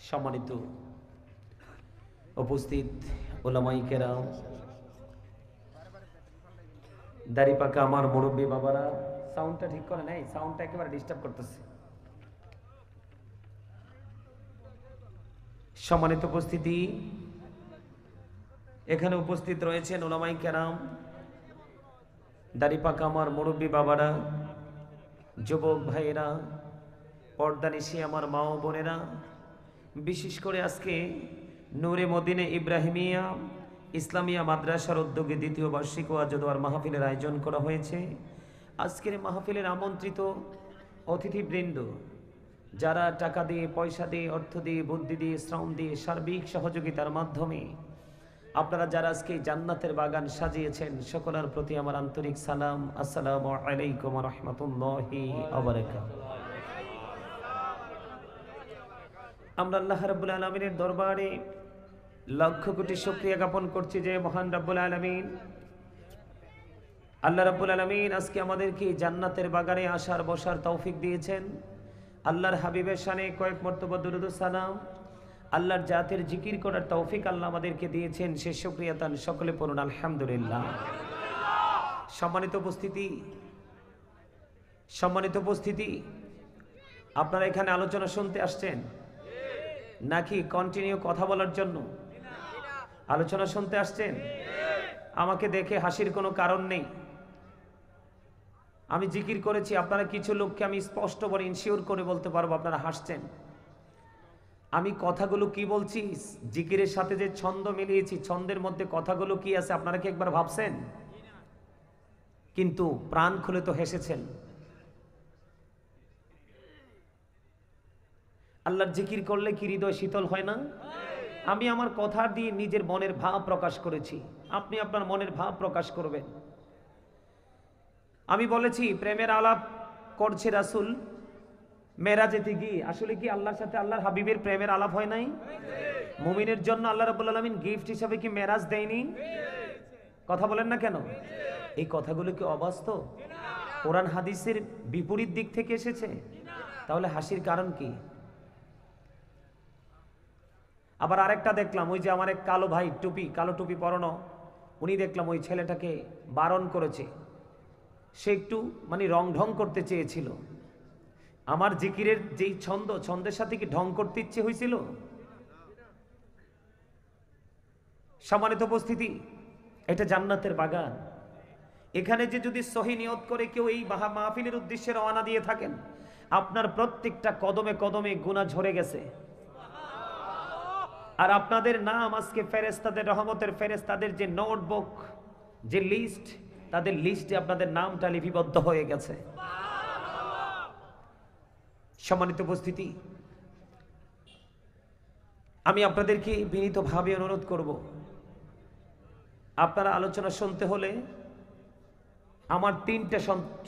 সম্মানিত উপস্থিত ওলামায়ে কেরাম, দাড়ি পাকা আমার মুরব্বী বাবারা, সাউন্ডটা ঠিক করে নাই, সাউন্ডটা একেবারে ডিস্টার্ব করতেছে। সম্মানিত উপস্থিতি, এখানে উপস্থিত রয়েছেন ওলামায়ে কেরাম, দাড়ি পাকা আমার মুরব্বী বাবারা, যুবক ভাইয়েরা, পর্দানিশী আমার মা ও বোনেরা, বিশেষ করে আজকে নূরে মদিনে ইব্রাহিমিয়া ইসলামিয়া মাদ্রাসার উদ্যোগে দ্বিতীয় বার্ষিক ওয়াজ ও দোয়ার মাহফিলের আয়োজন করা হয়েছে। আজকের মাহফিলের আমন্ত্রিত অতিথিবৃন্দ, যারা টাকা দিয়ে, পয়সা দিয়ে, অর্থ দিয়ে, বুদ্ধি দিয়ে, শ্রম দিয়ে, সার্বিক সহযোগিতার মাধ্যমে আপনারা যারা আজকে জান্নাতের বাগান সাজিয়েছেন, সকলের প্রতি আমার আন্তরিক সালাম। আসসালামু আলাইকুম ওয়া রাহমাতুল্লাহি ওয়া বারাকাতুহু। আমরা আল্লাহ রাব্বুল আলামিনের দরবারে লক্ষ কোটি শুকরিয়া জ্ঞাপন করছি যে মহান রাব্বুল আলামিন, আল্লাহ রাব্বুল আলামিন আজকে আমাদেরকে জান্নাতের বাগানে আসার বসার তৌফিক দিয়েছেন। আল্লাহর হাবিবের শানে কয়েক মর্তবা দুরূদ ও সালাম, আল্লাহর জাতের জিকির করার তৌফিক আল্লাহ আমাদেরকে দিয়েছেন। সে শুকরিয়া তান সকলে পড়ুন আলহামদুলিল্লাহ। সম্মানিত উপস্থিতি, আপনারা এখানে আলোচনা শুনতে আসছেন নাকি কন্টিনিউ কথা বলার জন্য? আলোচনা শুনতে আসছেন? আমাকে দেখে হাসির কোনো কারণ নেই। আমি জিকির করেছি, আপনারা কিছু লোককে আমি স্পষ্ট বলে ইনশিওর করে বলতে পারবো আপনারা হাসছেন। আমি কথাগুলো কি বলছি, জিকিরের সাথে যে ছন্দ মিলিয়েছি, ছন্দের মধ্যে কথাগুলো কি আছে আপনারা কি একবার ভাবছেন? কিন্তু প্রাণ খুলে তো হেসেছেন। আল্লাহর জিকির করলে কি হৃদয় শীতল হয় না? আমি আমার কথা দিয়ে নিজের মনের ভাব প্রকাশ করেছি, আপনি আপনার মনের ভাব প্রকাশ করবেন। আমি বলেছি প্রেমের আলাপ করছে রাসূল মেরাজেতে গিয়ে, আসলে কি আল্লাহর সাথে আল্লাহর হাবিবের প্রেমের আলাপ হয় নাই? মুমিনের জন্য আল্লাহ রাব্বুল আলামিন গিফট হিসাবে কি মেরাজ দেয়নি? কথা বলেন না কেন? এই কথাগুলো কি অবাস্তব? কোরআন হাদিসের বিপরীত দিক থেকে এসেছে? তাহলে হাসির কারণ কি? আবার আরেকটা দেখলাম, ওই যে আমার এক কালো ভাই, কালো টুপি পরানো, উনি দেখলাম ওই ছেলেটাকে বারণ করেছে, সে একটু রং ঢং করতে চেয়েছিল। আমার জিকিরের যেই ছন্দের সাথে কি ঢং করতে ইচ্ছে হয়েছিল? সম্মানিত উপস্থিতি, এটা জান্নাতের বাগান। এখানে যে যদি সহি নিয়ত করে কেউ এই মাহফিলের উদ্দেশ্যে রওনা দিয়ে থাকেন, আপনার প্রত্যেকটা কদমে কদমে গুনাহ ঝরে গেছে। আর আপনাদের নাম আজকে ফেরেশতাদের, রহমতের ফেরেশতাদের যে নোটবুক, যে লিস্ট, তাদের লিস্টে আপনাদের নামটা লিপিবদ্ধ হয়ে গেছে। সম্মানিত উপস্থিতি, আমি আপনাদেরকে বিনীতভাবে অনুরোধ করব, আপনারা আলোচনা শুনতে হলে আমার 3টে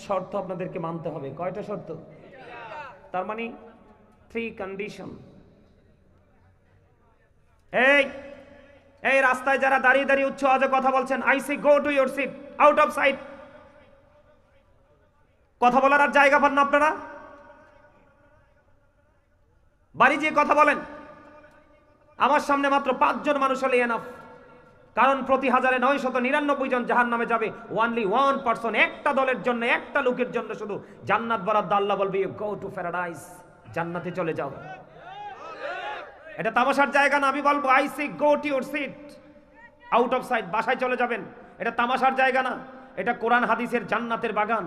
শর্ত আপনাদেরকে মানতে হবে। কয়টা শর্ত? তার মানে 3 কন্ডিশন। এই রাস্তায় যারা দাঁড়িয়ে দাঁড়িয়ে উচ্চ আওয়াজে কথা বলছেন, I say go to your seat, out of sight. কথা বলার আর জায়গা পান না আপনারা? বাড়ি যেয়ে কথা বলেন। আমার সামনে মাত্র 5 জন মানুষ হলে এনাফ, কারণ প্রতি 1999 জন জাহান্নামে যাবে। ওনলি 1 পারসন, একটা দলের জন্য, একটা লোকের জন্য শুধু জান্নাত বরাদ্দ। আল্লাহ বলবে ইউ গো টু প্যারাডাইস, জান্নাতে চলে যাও। এটা তামাশার জায়গা না। আমি বলবো I say go to your seat, out of sight, বাসায় চলে যাবেন। এটা তামাশার জায়গা না, এটা কোরআন হাদিসের জান্নাতের বাগান।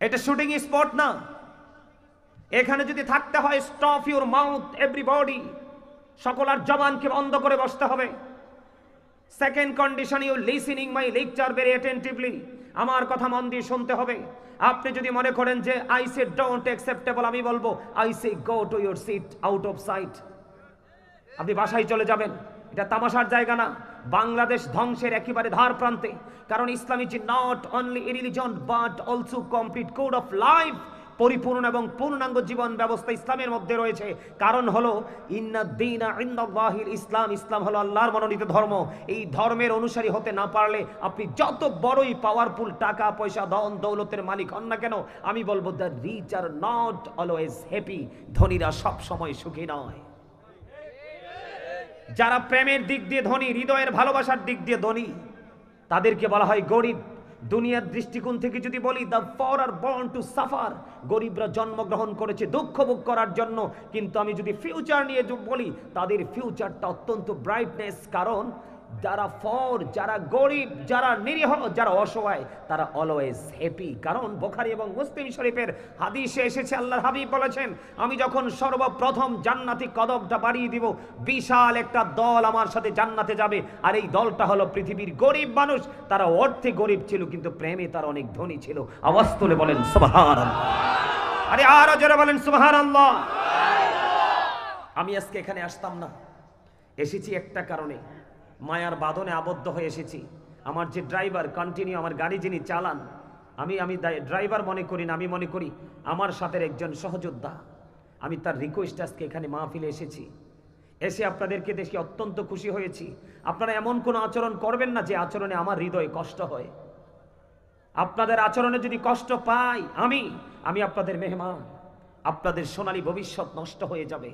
এটা শুটিং স্পট না। এখানে যদি থাকতে হয়, স্টপ ইউর মাউথ এভরিবডি, সকলের জবানকে বন্ধ করে বসতে হবে। Second condition, you listening my lecture very attentively, আমার কথা মন দিয়ে শুনতে হবে। আপনি যদি মনে করেন যে আই সে ডোন্ট অ্যাকসেপ্টেবল, আমি বলবো I say go to your seat, out of sight, আপনি বাসায় চলে যাবেন। এটা তামাশার জায়গা না। বাংলাদেশ ধ্বংসের একেবারে ধার প্রান্তে, কারণ Islam is not only a religion but also complete code of life, পরিপূর্ণ এবং পূর্ণাঙ্গ জীবন ব্যবস্থা ইসলামের মধ্যে রয়েছে। কারণ হলো ইন্নাদ-দীনা ইনদাল্লাহিল ইসলাম, ইসলাম হলো আল্লাহর মনোনীত ধর্ম। এই ধর্মের অনুসারী হতে না পারলে আপনি যত বড়ই পাওয়ারফুল টাকা পয়সা ধন দৌলতের মালিক হন না কেন, আমি বলবো the rich are not always happy, ধনীরা সব সময় সুখী নয়। যারা প্রেমের দিক দিয়ে ধনী, হৃদয়ের ভালোবাসার দিক দিয়ে ধনী, তাদেরকে বলা হয় গরিব। দুনিয়ার দৃষ্টিকোণ থেকে যদি বলি, দ্য পর আর বর্ন টু সাফার, গরিবরা জন্মগ্রহণ করেছে দুঃখ ভোগ করার জন্য। কিন্তু আমি যদি ফিউচার নিয়ে বলি, তাদের ফিউচারটা অত্যন্ত ব্রাইটনেস। কারণ যারা ফর, যারা গরিব, যারা নিরীহ, যারা অসহায়, তারা অলওয়েজ হ্যাপি। কারণ বুখারী এবং মুসলিম শরীফের হাদিসে এসেছে, আল্লাহর হাবিব বলেছেন, আমি যখন সর্বপ্রথম জান্নাতি কদমটা বাড়িয়ে দিব, বিশাল একটা দল আমার সাথে জান্নাতে যাবে। আর এই দলটা হলো পৃথিবীর গরিব মানুষ। তারা অর্থে গরিব ছিল, কিন্তু প্রেমে তারা অনেক ধনী ছিল। আওয়াজ তুলে বলেন সুবহানাল্লাহ। আরে আরো জোরে বলেন সুবহানাল্লাহ। আমি আজকে এখানে আসতাম না, এসেছি একটা কারণে, মায়ার বাঁধনে আবদ্ধ হয়ে এসেছি। আমার যে ড্রাইভার কন্টিনিউ আমার গাড়ি যিনি চালান, আমি ড্রাইভার মনে করি না, আমি মনে করি আমার সাথে একজন সহযোদ্ধা। আমি তার রিকোয়েস্ট আজকে এখানে মাহফিলে এসেছি। এসে আপনাদেরকে দেখে অত্যন্ত খুশি হয়েছি। আপনারা এমন কোনো আচরণ করবেন না যে আচরণে আমার হৃদয় কষ্ট হয়। আপনাদের আচরণে যদি কষ্ট পাই আমি আপনাদের মেহমান, আপনাদের সোনালী ভবিষ্যৎ নষ্ট হয়ে যাবে।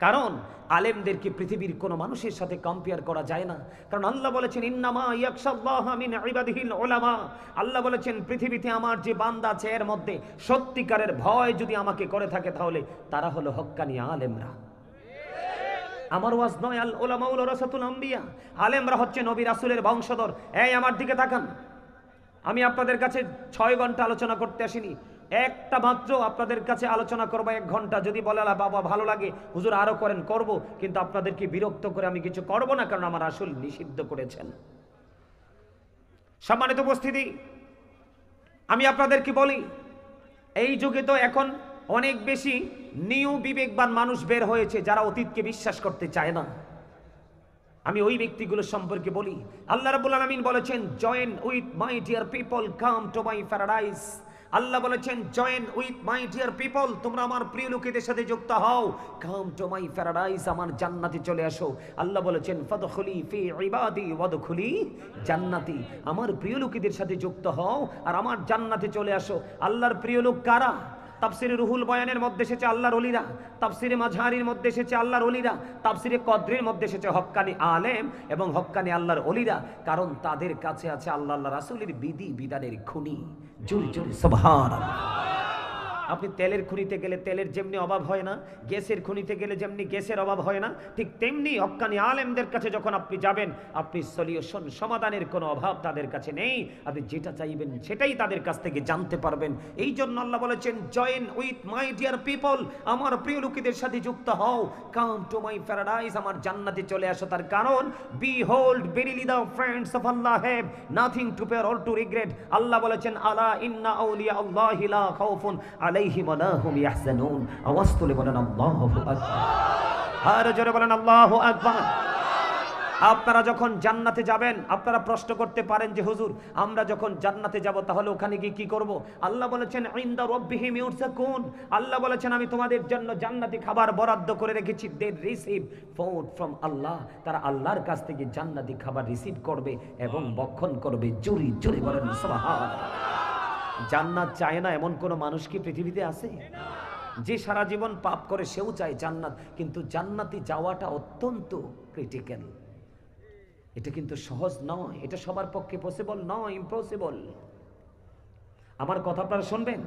কারণ আলেমদেরকে পৃথিবীর কোনো মানুষের সাথে কম্পেয়ার করা যায় না। কারণ আল্লাহ বলেছেন, ইন্নামা ইয়াখশাল্লাহা মিন ইবাদিহিল উলামা। আল্লাহ বলেছেন, পৃথিবীতে আমার যে বান্দা আছে এর মধ্যে সত্যিকারের ভয় যদি আমাকে করে থাকে, তাহলে তারা হলো হক্কানি আলেমরা। আমার ওয়াজ নয়, আল উলামা ওয়ারাসাতুল আম্বিয়া, আলেমরা হচ্ছে নবী রাসূলের বংশধর। এই আমার দিকে তাকান, আমি আপনাদের কাছে 6 ঘন্টা আলোচনা করতে আসিনি। একটা মাত্র আপনাদের কাছে আলোচনা করবো 1 ঘন্টা। যদি বলে বাবা ভালো লাগে হুজুর আরো করেন, করব, কিন্তু আপনাদেরকে বিরক্ত করে আমি কিছু করব না, কারণ আমার রাসূল নিষিদ্ধ করেছেন। সম্মানিত উপস্থিতি, আমি আপনাদেরকে বলি, এই যুগে তো এখন অনেক বেশি নিউ বিবেকবান মানুষ বের হয়েছে, যারা অতীতকে বিশ্বাস করতে চায় না। আমি ওই ব্যক্তিগুলো সম্পর্কে বলি। আল্লাহ রাব্বুল আলামিন বলেছেন, join with my dear people, come to my paradise. Allah বলেছেন, join with my dear people, তোমরা আমার প্রিয় লোকেদের সাথে যুক্ত হও, কাম টু মাই প্যারাডাইস, আমার জান্নাতে চলে আসো। আল্লাহ বলেছেন, ফাদখুলি ফি ইবাদি ওয়াদখুলি জান্নাতি, আমার প্রিয় লোকেদের সাথে যুক্ত হও আর আমার জান্নাতে চলে আসো। আল্লাহর প্রিয় লোক কারা? তাফসিরে রুহুল বয়ানের মধ্যে এসেছে আল্লাহর ওলিরা, তাফসিরে মাঝহারির মধ্যে এসেছে আল্লাহর ওলিরা, তাফসিরে কদরের মধ্যে এসেছে হক্কানি আলেম এবং হক্কানি আল্লাহর ওলিরা। কারণ তাদের কাছে আছে আল্লাহ রাসূলের বিধি বিধানের খনি। জোরে জোরে সুবহানাল্লাহ। আপনি তেলের খনিতে গেলে তেলের যেমনি অভাব হয় না, গ্যাসের খনিতে গেলে যেমনি গ্যাসের অভাব হয় না, ঠিক তেমনি হক্কানি আলেমদের কাছে যখন আপনি যাবেন, আপনি সলিউশন সমাধানের কোনো অভাব তাদের কাছে নেই। আপনি যেটা চাইবেন সেটাই তাদের কাছ থেকে জানতে পারবেন। এই জন্য আল্লাহ বলেছেন, join with my dear people, আমার প্রিয় লোকেদের সাথে যুক্ত হও, কাম টু মাই প্যারাডাইস, আমার জান্নাতে চলে আসো। তার কারণ, behold verily the friends of Allah have nothing to fear or to regret. Allah বলেছেন, আলা ইন্না আউলিয়া আল্লাহি লা খাউফুন আলাইহিম ওয়া লা হুম ইয়াহজানুন। আওয়াজ তুলে বলেন আল্লাহু আকবার। আর জোরে বলেন আল্লাহু আকবার। আপনারা যখন জান্নাতে যাবেন, আপনারা প্রশ্ন করতে পারেন যে হুজুর, আমরা যখন জান্নাতে যাব তাহলে ওখানে গিয়ে কি করব? আল্লাহ বলেছেন, ইনদা রাব্বিহিম ইউরযাকুন। আল্লাহ বলেছেন, আমি তোমাদের জন্য জান্নাতি খাবার বরাদ্দ করে রেখেছি। দে রিসিভ ফুড ফ্রম আল্লাহ, তারা আল্লাহর কাছ থেকে জান্নাতি খাবার রিসিভ করবে এবং ভক্ষণ করবে। জোরে জোরে বলেন সুবহানাল্লাহ। জান্নাত চায় না এমন কোন মানুষ কি পৃথিবীতে আছে? যে সারা জীবন পাপ করে সেও চায় জান্নাত, কিন্তু জান্নাতে যাওয়াটা অত্যন্ত ক্রিটিক্যাল। এটা কিন্তু সহজ নয়, এটা সবার পক্ষে পসিবল নয়, ইম্পসিবল। আমার কথা আপনারা শুনবেন?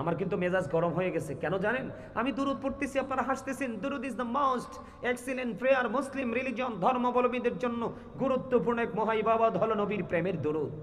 আমার কিন্তু মেজাজ গরম হয়ে গেছে, কেন জানেন? আমি দুরূদ পড়তেছি, আপনারা হাসতেছেন। দুরূদ is the most excellent prayer. Muslim religion ধর্মাবলম্বীদের জন্য গুরুত্বপূর্ণ এক মহাইবাদত হলো নবীর প্রেমের দুরূদ।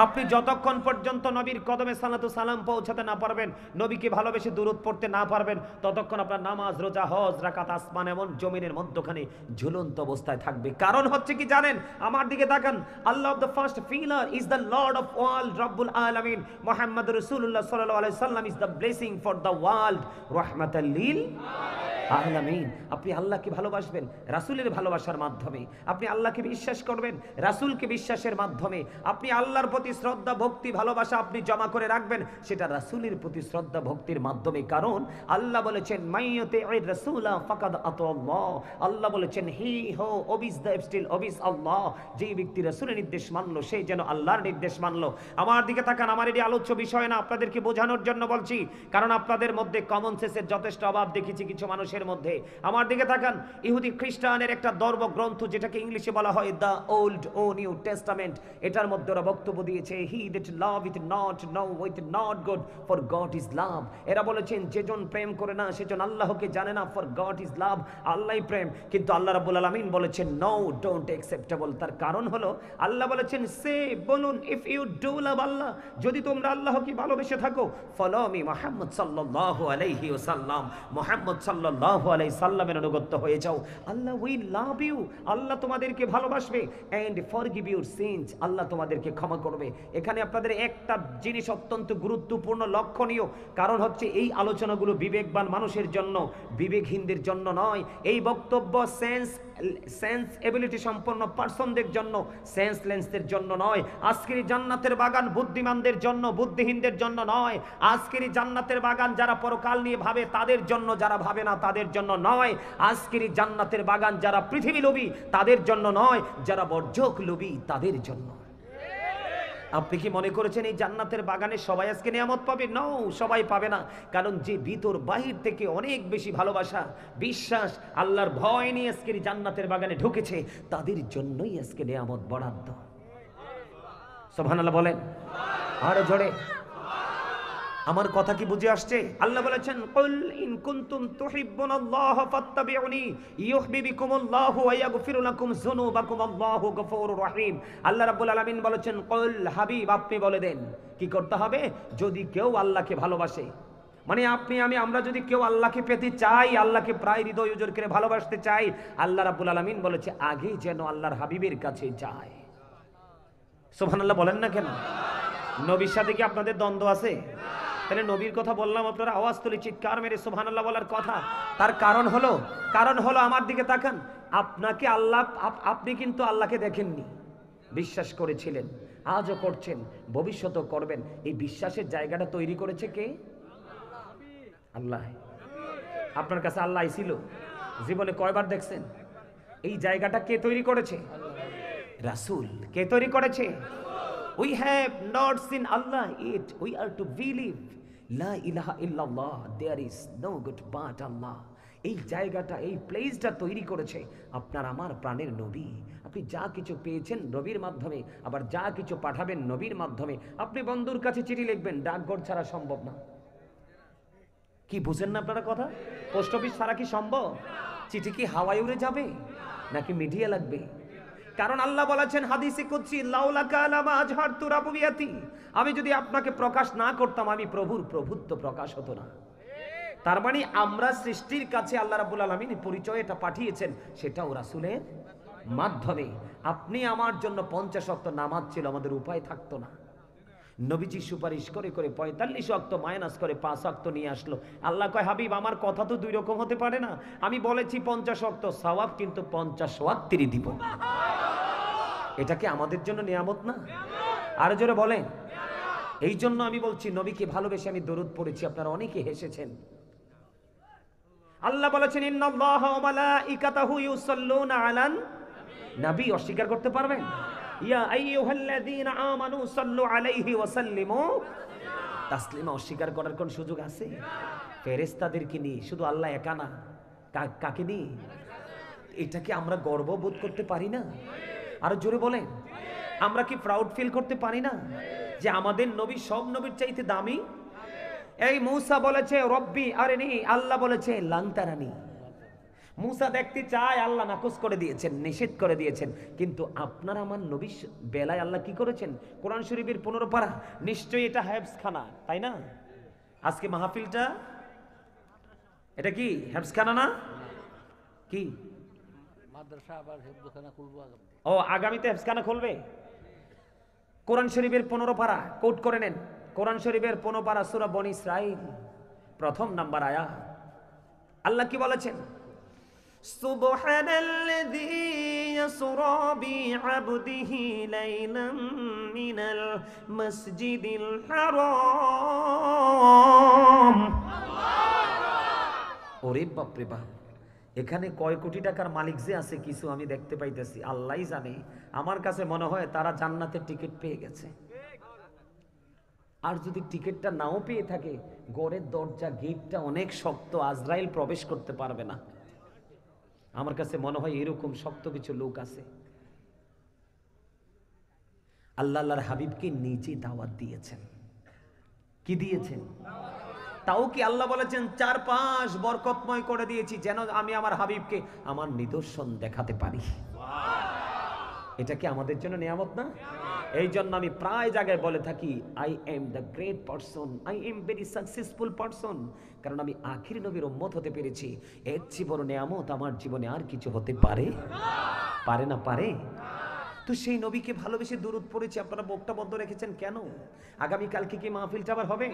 আপনি যতক্ষণ পর্যন্ত নবীর কদমে সালাতু সালাম পৌঁছাতে না পারবেন, নবীকে ভালোবেসে দুরূদ পড়তে না পারবেন, ততক্ষণ আপনার নামাজ, রোজা, হজ, রাকাত আসমান এবং জমিনের মধ্যখানে ঝুলন্ত অবস্থায় থাকবে। কারণ হচ্ছে কি জানেন? আমার দিকে তাকান। Allah of the first pillar is the lord of world, রব্বুল আলামিন। মুহাম্মদ রাসূলুল্লাহ সাল্লাল্লাহু আলাইহি সাল্লাম is the blessing for the world, রাহমাতাল লিল আলামিন। আলামিন। আপনি আল্লাহকে ভালোবাসবেন রাসূলের ভালোবাসার মাধ্যমে, আপনি আল্লাহকে বিশ্বাস করবেন রাসূলকে বিশ্বাসের মাধ্যমে, আপনি আল্লাহর প্রতি শ্রদ্ধা ভক্তি ভালোবাসা আপনি জমা করে রাখবেন সেটা রাসূলের প্রতি শ্রদ্ধা ভক্তির মাধ্যমে। কারণ আল্লাহ বলেছেন মাইয়ুতি'র রাসূলা ফাকাদ আতাল্লাহ, আল্লাহ বলেছেন হি হো ওবিস দ্য স্টিল ওবিস আল্লাহ, যেই ব্যক্তি রাসূলের নির্দেশ মানলো সেই যেন আল্লাহর নির্দেশ মানলো। আমার দিকে তাকান, আমার এটি আলোচ্য বিষয় না, আপনাদেরকে বোঝানোর জন্য বলছি, কারণ আপনাদের মধ্যে কমন সেন্সের যথেষ্ট অভাব দেখেছি কিছু মানুষের মধ্যে। আমার দিকে তাকান, ইহুদি খ্রিস্টানের একটা ধর্মগ্রন্থ যেটাকে ইংলিশে বলা হয় দ্য ওল্ড ও নিউ টেস্টামেন্ট, এটার মধ্যে ওরা বক্তব্য দিয়েছে he that love with not no with not God for God is love. এরা বলেছেন যেজন প্রেম করে না সেজন আল্লাহকে জানে না, ফর গড ইজ লাভ, আল্লাহই প্রেম। কিন্তু আল্লাহ রাব্বুল আলামিন বলেছেন নো ডোন্ট অ্যাকসেপ্টেবল। তার কারণ হলো আল্লাহ বলেছেন সে বলুন ইফ ইউ ডু লাভ আল্লাহ, যদি তোমরা আল্লাহকে ভালোবেসে থাকো, ফলো মি মুহাম্মদ সাল্লাল্লাহু আলাইহি ওয়াসাল্লাম, মুহাম্মদ সাল্লাল্লাহু আলাইহি সাল্লামের অনুগত হয়ে যাও। আল্লাহ উইল লাভ ইউ, আল্লাহ তোমাদেরকে ভালোবাসবে, এন্ড ফরগিভ ইউর সিনস, আল্লাহ তোমাদেরকে ক্ষমা করবে। এখানে আপনাদের একটা জিনিস অত্যন্ত গুরুত্বপূর্ণ লক্ষণীয়, কারণ হচ্ছে এই আলোচনাগুলো বিবেকবান মানুষের জন্য, বিবেকহীনদের জন্য নয়। এই বক্তব্য সেন্স এবিলিটি সম্পন্ন পার্সনদের জন্য, সেন্সলেন্সদের জন্য নয়। আজকের জান্নাতের বাগান বুদ্ধিমানদের জন্য, বুদ্ধিহীনদের জন্য নয়। আজকের জান্নাতের বাগান যারা পরকাল নিয়ে ভাবে তাদের জন্য, যারা ভাবে না তাদের জন্য নয়। আজকের জান্নাতের বাগান যারা পৃথিবী লোভী তাদের জন্য নয়, যারা বর্জক লোভী তাদের জন্য। আপনি কি মনে করেছেন এই জান্নাতের বাগানে সবাই আজকে নিয়ামত পাবে? নো, সবাই পাবে না। কারণ যে ভিতর বাহির থেকে অনেক বেশি ভালোবাসা, বিশ্বাস, আল্লাহর ভয় নিয়ে আজকের জান্নাতের বাগানে ঢুকেছে তাদের জন্যই আজকে নিয়ামত বরাদ্দ। সুবহানাল্লাহ বলেন আরো জোরে। আমার কথা কি বুঝে আসছে? আল্লাহ বলেছেন কুল ইন কুনতুম তুহিব্বুনাল্লাহ ফাত্তাবিউনি ইউহিব্বুকুমুল্লাহু ওয়া ইয়াগফিরু লাকুম যুনুবাকুম আল্লাহু গফুরুর রহিম। আল্লাহ রাব্বুল আলামিন বলেছেন কুল, হাবিব আপনি বলে দেন কি করতে হবে। যদি কেউ আল্লাহকে ভালোবাসে, মানে আপনি আমি আমরা যদি কেউ আল্লাহকে পেতে চাই, আল্লাহকে প্রায় হৃদয় উজাড় করে ভালোবাসতে চাই, আল্লাহ রাব্বুল আলামিন বলেছে আগে যেন আল্লাহর হাবিবের কাছে যায়। সুবহানাল্লাহ বলেন না কেন? নবীর সাথে কি আপনাদের দ্বন্দ্ব আছে? তাহলে নবীর কথা বললাম, আপনারা আওয়াজ তুলে চিৎকার মেরে সুবহানাল্লাহ বলার কথা। তার কারণ হলো আমার দিকে তাকান, আপনাকে আল্লাহ, আপনি কিন্তু আল্লাহকে দেখেননি, বিশ্বাস করেছিলেন, আজও করছেন, ভবিষ্যতেও করবেন। এই বিশ্বাসের জায়গাটা তৈরি করেছে কে? আল্লাহ। আপনার কাছে আল্লাহ ছিল জীবনে কয়বার দেখছেন? এই জায়গাটা কে তৈরি করেছে? রাসূল। কে তৈরি করেছে? We have not seen Allah yet. We are to believe La ilaha illallah, there is no good but Allah. এই জায়গাটা, এই প্লেসটা তৈরি করেছে আপনার আমার প্রাণের নবী। আপনি যা কিছু পেয়েছেন নবীর মাধ্যমে, আবার যা কিছু পাঠাবেন নবীর মাধ্যমে। আপনি বন্ধুর কাছে চিঠি লিখবেন, ডাকঘর ছাড়া সম্ভব না। কি বুঝেন না আপনারা কথা? পোস্ট অফিস ছাড়া কি সম্ভব? চিঠি কি হাওয়ায় উড়ে যাবে নাকি মিডিয়া লাগবে? কারণ আল্লাহ বলেছেন হাদিসে কুদসি লাউলাকা লামা আজহারতু রাবুবিয়াতি, আমি যদি আপনাকে প্রকাশ না করতাম আমি প্রভুর প্রভুত্ব প্রকাশ হতো না। তার মানে আমরা সৃষ্টির কাছে আল্লাহ রাব্বুল আলামিন পরিচয় এটা পাঠিয়েছেন, সেটাও রাসূলের মাধ্যমে। আপনি আমার জন্য 50 ওয়াক্ত নামাজ ছিল, আমাদের উপায় থাকতো না। নবীজি সুপারিশ করে করে 45 ওয়াক্ত মাইনাস করে 5 ওয়াক্ত নিয়ে আসলো। আল্লাহ কয় হাবিব আমার কথা তো দুই রকম হতে পারে না, আমি বলেছি 50 ওয়াক্ত সওয়াব, কিন্তু 50 ওয়াক্তেরই দিব। এটা কি আমাদের জন্য নিয়ামত না? আর জোরে বলেন। এই জন্য আমি বলছি নবীকে ভালোবেসে আমি দরুদ পড়েছি, আপনারা অনেকে হেসেছেন। আল্লাহ বলেছেন ইন্নাল্লাহা ওয়া মালাইকাতাহু ইউসাল্লুনা আলান নবী। অস্বীকার করতে পারবেন? ইয়া আইয়ুহাল্লাযীনা আমানু সাল্লু আলাইহি ওয়া সাল্লিমু তাসলিমা। অস্বীকার করার কোন সুযোগ আছে? ফেরেশতাদেরকে নিয়ে, শুধু আল্লাহ একা না, কাকে নিয়ে? এটাকে আমরা গর্ববোধ করতে পারি না? আরো জোরে বলেন। আমরা কি প্রাউড ফিল করতে পারি না যে আমাদের নবী সব নবীর চাইতে দামি? এই মূসা বলেছে রব্বি আরিনি, আল্লাহ বলেছে লান তারানি। মূসা দেখতে চায়, আল্লাহ নাকচ করে দিয়েছেন, নিষেধ করে দিয়েছেন। কিন্তু আপনার আমার নবী বেলায় আল্লাহ কি করেছেন? কোরআন শরীফের 15 পারা, নিশ্চয়ই এটা হেফজখানা, তাই না? আজকে মাহফিলটা এটা কি হেফজখানা না? কি মাদ্রাসা আবার হেফজখানা খুলবো আগামীতে। ও আগামীতে হেফজখানা খুলবে। কোরআন শরীফের 15 পারা কোট করে নেন। কোরআন শরীফের 15 পারা সূরা বনী ইসরাঈল, প্রথম নাম্বার আয়াত। আল্লাহ কি বলেছেন? সুবহানাল্লাযী ইয়াসরা বিআবদিহি লাইলাম মিনাল মাসজিদিল হারাম। ওরে বাপ রে বাপ, এখানে কয় কোটি টাকার মালিক যে আছে কিছু আমি দেখতে পাইতেছি, আল্লাহই জানে। আমার কাছে মনে হয় তারা জান্নাতের টিকিট পেয়ে গেছে। আর যদি টিকিটটা নাও পেয়ে থাকে, গড়ের দরজা গেটটা অনেক শক্ত, আজরাইল প্রবেশ করতে পারবে না। আমার কাছে মনে হয় এরকম শক্ত কিছু লোক আছে। আল্লাহ আল্লাহর হাবিবকে নিজে দাওয়াত দিয়েছেন। কি দিয়েছেন? তাও কি আল্লাহ বলেছেন চারপাশ বরকতময় করে দিয়েছি যেন আমি আমার হাবিবকে আমার নিদর্শন দেখাতে পারি। এটা কি আমাদের জন্য নিয়ামত না? এই জন্য আমি প্রায় জায়গায় বলে থাকি, I am the great person, I am very successful person. কারণ আমি আখির নবীর উম্মত হতে পেরেছি। এর চেয়ে বড় নিয়ামত আমার জীবনে আর কিছু হতে পারে? পারে না? পারে। তো সেই নবীকে ভালোবেসে দুরূদ পড়েছি। আপনারা মুখটা বন্ধ রেখেছেন কেন? আগামী কালকে কি মাহফিলটা আবার হবে?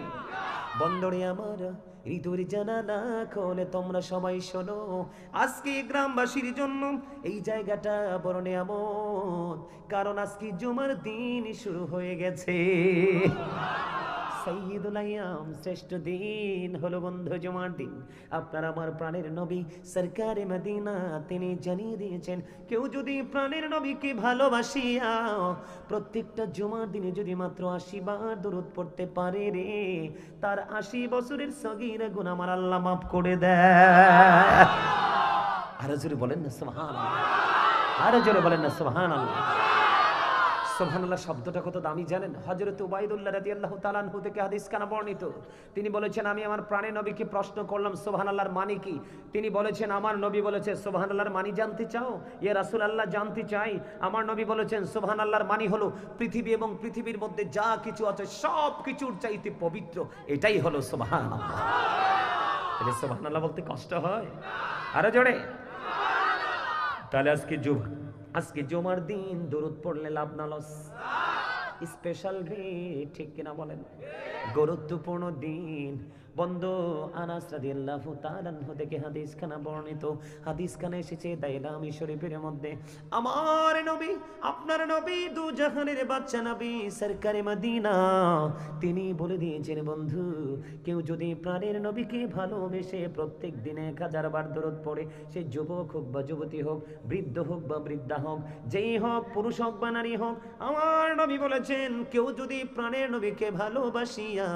বন্দরে আমার হৃদয়ের জানালা খোলে, তোমরা সবাই শোনো। আজকে গ্রামবাসীর জন্য এই জায়গাটা বড় নিয়ামত, কারণ আজকে জুমার দিন শুরু হয়ে গেছে। সাইয়্যিদুল আইয়াম, শ্রেষ্ঠ দিন হলো বন্ধু জুমার দিন। আপনার আমার প্রাণের নবী সরকারে মদিনা তিনি জানিয়ে দিয়েছেন, কেউ যদি প্রাণের নবীকে ভালোবাসিয়া প্রত্যেকটা জুমার দিনে যদি মাত্র 80 বার দরুদ পড়তে পারে রে, তার 80 বছরের সগীরা গুনাহ আমার আল্লাহ মাফ করে দেয়। আরো জোরে বলেন না সুবহানাল্লাহ, আরো জোরে বলেন না সুবহানাল্লাহ। সুবহানাল্লাহ শব্দটা কত দামি জানেন? হযরত উবাইদুল্লাহ রাদিয়াল্লাহু তাআলা আনহু থেকে হাদিস কানা বর্ণিত। তিনি বলেছেন, আমি আমার প্রাণের নবীকে প্রশ্ন করলাম সুবহানাল্লাহর মানে কি? তিনি বলেছেন, আমার নবী বলেছে সুবহানাল্লাহর মানে জানতে চাও? ইয়া রাসূলুল্লাহ জানতে চাই। আমার নবী বলেছেন সুবহানাল্লাহর মানে হলো পৃথিবী এবং পৃথিবীর মধ্যে যা কিছু আছে সব কিছুর চাইতে পবিত্র, এটাই হলো সুবহানাল্লাহ। তাহলে সুবহানাল্লাহ বলতে কষ্ট হয়? আরে জোরে। তাহলে আজকে জুমার দিন দরুদ পড়লে লাভ না লস? স্পেশাল ডে, ঠিক কিনা বলেন? গুরুত্বপূর্ণ দিন। বন্ধু আনাস রাদিয়াল্লাহু তাআলা আনহু থেকে হাদিসখানা বর্ণিত। হাদিসখানে এসেছে দাইলামি শরীফের মধ্যে, আমার নবী আপনার নবী দু জাহানের বাদশা নবী সরকারে মদিনা তিনি বলে দিয়েছেন, বন্ধু কেউ যদি প্রাণের নবীকে ভালোবেসে প্রত্যেক দিনে 1000 বার দরুদ পড়ে, সে যুবক হোক বা যুবতী হোক, বৃদ্ধ হোক বা বৃদ্ধা হোক, যেই হোক, পুরুষ হোক বা নারী হোক, আমার নবী বলেছেন কেউ যদি প্রাণের নবীকে ভালোবাসিয়া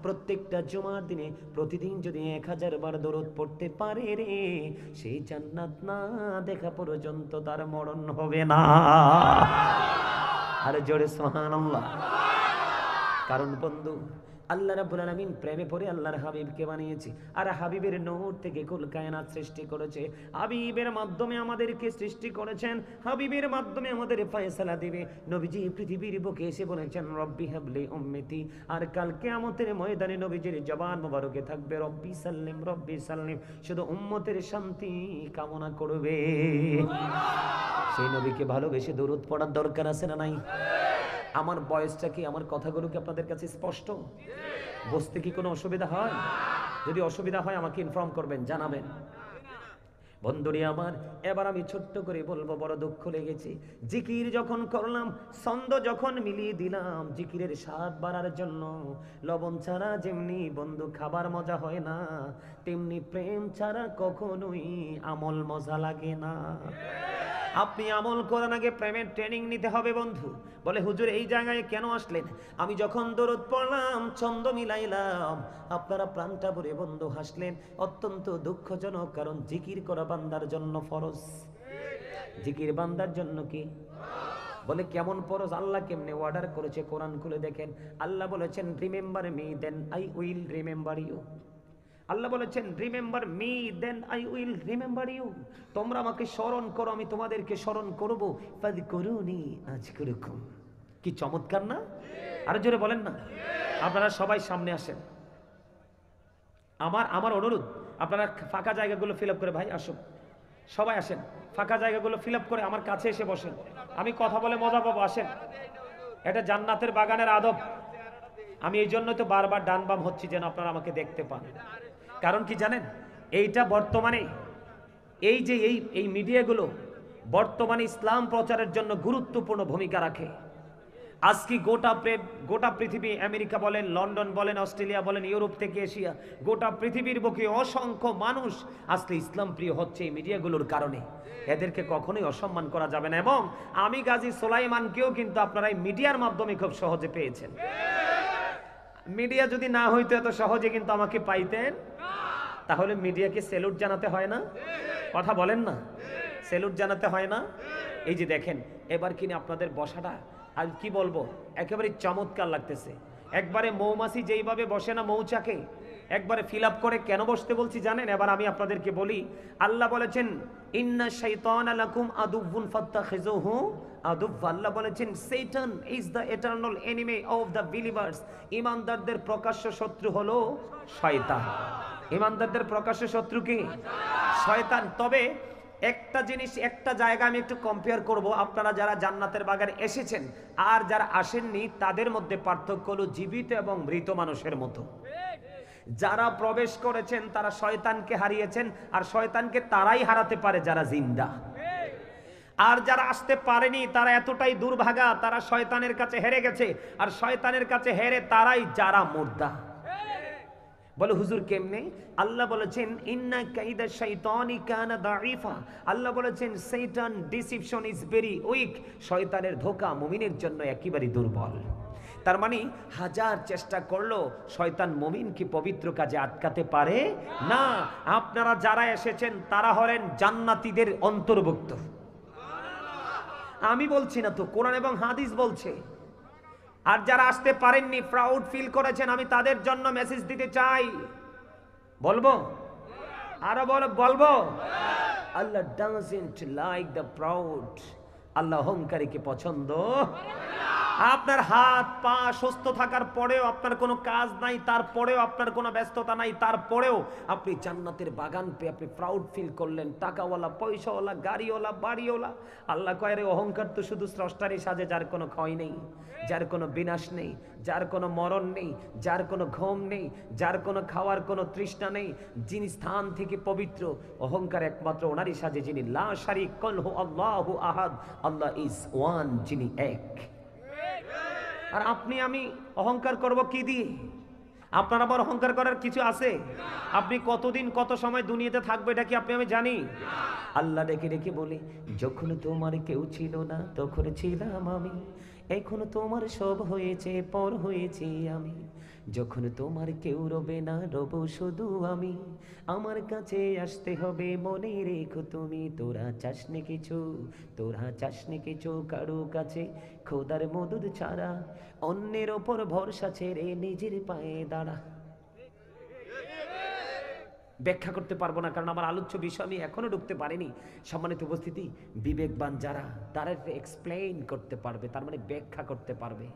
প্রত্যেকটা জুমার দিনে প্রতিদিন যদি 1000 বার দরুদ পড়তে পারে রে, সেই জান্নাত না দেখা পর্যন্ত তার মরণ হবে না। আর জোরে সুবহানাল্লাহ। কারণ বন্ধু আল্লাহ রাব্বুল আলামিন প্রেমে পড়ে আল্লাহর হাবিবকে বানিয়েছে, আর হাবিবের নূর থেকে কুল কায়নাত সৃষ্টি করেছে। হাবিবের মাধ্যমে আমাদেরকে সৃষ্টি করেছেন, হাবিবের মাধ্যমে আমাদের ফয়সালা দিবে। নবীজি পৃথিবীর বুকে এসে বলেছেন রব্বি হাবলি উম্মতি, আর কাল কিয়ামতের ময়দানে নবীজির জবান মোবারকে থাকবে রব্বি সাল্লিম রব্বি সাল্লিম, শুধু উম্মতের শান্তি কামনা করবে। সেই নবীকে ভালোবেসে দরুদ পড়ার দরকার আছে না নাই? আমার বয়সটা কি, আমার কথাগুলো কি আপনাদের কাছে স্পষ্ট? বুঝতে কি কোনো অসুবিধা হয়? যদি অসুবিধা হয় আমাকে ইনফর্ম করবেন, জানাবেন। বন্ধুরি আমার, এবার আমি ছোট্ট করে বলবো, বড় দুঃখ লেগেছে। জিকির যখন করলাম, ছন্দ যখন মিলিয়ে দিলাম, জিকিরের স্বাদ বাড়ার জন্য লবণ ছাড়া যেমনি বন্ধু খাবার মজা হয় না, তেমনি প্রেম ছাড়া কখনোই আমল মজা লাগে না। আপনি আমল করার আগে প্রেমের ট্রেনিং নিতে হবে বন্ধু। বলে হুজুর এই জায়গায় কেন আসলেন? আমি যখন দরুদ পড়লাম, ছন্দ মিলাইলাম, আপনারা প্রাণটা ভরে বন্ধু হাসলেন। অত্যন্ত দুঃখজনক, কারণ জিকির করা বান্দার জন্য ফরজ। জিকির বান্দার জন্য কি? বলে কেমন ফরজ? আল্লাহ কেমনে অর্ডার করেছে কোরআন খুলে দেখেন। আল্লাহ বলেছেন remember me then I will remember you. Allah বলেছেন remember me then I will remember you. তোমরা আমাকে স্মরণ করো, আমি তোমাদেরকে স্মরণ করব। ফাযকুরুনি আযকুরুকুম। কি চমৎকার না? আরো জোরে বলেন না। আপনারা সবাই সামনে আসেন। আমার অনুরোধ, আপনারা ফাঁকা জায়গাগুলো ফিল আপ করে, ভাই আসুন সবাই আসেন, ফাঁকা জায়গাগুলো ফিল আপ করে আমার কাছে এসে বসেন। আমি কথা বলে মজা পাবো, আসেন। এটা জান্নাতের বাগানের আদব। আমি এই জন্যই তো বারবার ডান বাম হচ্ছি, যেন আপনারা আমাকে দেখতে পান। কারণ কি জানেন? এইটা বর্তমানে এই যে এই মিডিয়াগুলো বর্তমানে ইসলাম প্রচারের জন্য গুরুত্বপূর্ণ ভূমিকা রাখে। আজকে গোটা পৃথিবী, আমেরিকা বলেন, লন্ডন বলেন, অস্ট্রেলিয়া বলেন, ইউরোপ থেকে এশিয়া, গোটা পৃথিবীর বুকে অসংখ্য মানুষ আজকে ইসলাম প্রিয় হচ্ছে এই মিডিয়াগুলোর কারণে। এদেরকে কখনোই অসম্মান করা যাবে না। এবং আমি গাজী সোলাইমানকেও কিন্তু আপনারা এই মিডিয়ার মাধ্যমে খুব সহজে পেয়েছেন। মিডিয়া যদি না হইতো এত সহজে কিন্তু আমাকে পাইতেন। তাহলে মিডিয়াকে স্যালুট জানাতে হয় না? কথা বলেন না, স্যালুট জানাতে হয় না? এই যে দেখেন এবার কিনে আপনাদের বসাটা আর কি বলবো, একেবারে চমৎকার লাগতেছে। একবারে মৌমাছি যেইভাবে বসে না মৌচাকে, একবারে ফিল আপ করে কেন বসতে বলছি জানেন? এবার আমি আপনাদেরকে বলি, আল্লাহ বলেছেন ইন্না শাইতানা লাকুম আদুউন ফাত্তাখিযুহু আদুওয়া। আল্লাহ বলেছেন শয়তান is the eternal enemy of the believers. ঈমানদারদের প্রকাশ্য শত্রু হলো শয়তান। ঈমানদারদের প্রকাশ্য শত্রু কি? শয়তান। তবে একটা জিনিস, একটা জায়গা আমি একটু কম্পেয়ার করব। আপনারা যারা জান্নাতের বাগানে এসেছেন আর যারা আসেননি তাদের মধ্যে পার্থক্য হলো জীবিত এবং মৃত মানুষের মতো। যারা প্রবেশ করেছেন তারা শয়তানকে হারিয়েছেন, আর শয়তানকে তারাই হারাতে পারে যারা জিন্দা। আর যারা আসতে পারেনি তারা এতটাই দুর্ভাগা, তারা শয়তানের কাছে হেরে গেছে, আর শয়তানের কাছে হেরে তারাই যারা মুর্দা। বলে হুজুর কেমনে? আল্লাহ বলেছেন ইন্না কাইদা শাইতানি কানা দাঈফা। আল্লাহ বলেছেন শয়তান ডিসিপশন ইজ ভেরি উইক। শয়তানের ধোঁকা মুমিনের জন্য একেবারে দুর্বল। তার মানে হাজার চেষ্টা করলো শয়তান মুমিনকে পবিত্র কাজে আটকাতে পারে না। আপনারা যারা এসেছেন তারা হলেন জান্নাতীদের অন্তর্ভুক্ত। আমি বলছি না তো, কোরআন এবং হাদিস বলছে। আর যারা আসতে পারেননি, প্রাউড ফিল করেছেন, আমি তাদের জন্য মেসেজ দিতে চাই। বলবো? আরো বলবো? আল্লাহ ডাজন্ট লাইক দ্য প্রাউড। আল্লাহ অহংকারীকে পছন্দ। আপনার হাত পা সুস্থ থাকার পরেও, আপনার কোনো কাজ নাই, তারপরেও আপনার কোনো ব্যস্ততা নাই, তারপরেও আপনি জান্নাতের বাগান পেয়ে আপনি প্রাউড ফিল করলেন। টাকাওয়ালা, পয়সাওয়ালা, গাড়িওয়ালা, বাড়িওয়ালা। আল্লাহ কয় রে অহংকার তো শুধু স্রষ্টারই সাজে, যার কোনো ক্ষয় নেই, যার কোনো বিনাশ নেই, যার কোনো মরণ নেই, যার কোনো ঘুম নেই, যার কোনো খাওয়ার কোনো তৃষ্ণা নেই, যিনি স্থান থেকে পবিত্র। অহংকার একমাত্র ওনারই সাজে যিনি লা শারীকা লাহু আল্লাহু আহাদ। আল্লাহ ইজ ওয়ান, যিনি এক। আর আপনি আমি অহংকার করব কি দিয়ে? আপনার আবার অহংকার করার কিছু আছে? আপনি কতদিন কত সময় দুনিয়াতে থাকবে এটা কি আপনি আমি জানি? আল্লাহ ডেকে ডেকে বলে যখন তোমার কেউ ছিল না তখন ছিলাম আমি, এখন তোমার সব হয়েছে, পর হয়েছি আমি। যখন তোমার কেউ রবে না রব শুধু আমি, আমার কাছে আসতে হবে মনে রেখো তুমি। তোরা চাসনি কিছু, তোরা চাসনি কিছু কারো কাছে, খোদার মদদ ছাড়া অন্যের ওপর ভরসা ছেড়ে নিজের পায়ে দাঁড়া। ব্যাখ্যা করতে পারবো না, কারণ আমার আলোচ্য বিষয় আমি এখনো ঢুকতে পারিনি। সম্মানিত উপস্থিতি, বিবেকবান যারা তারা এক্সপ্লেইন করতে পারবে, তার মানে ব্যাখ্যা করতে পারবে,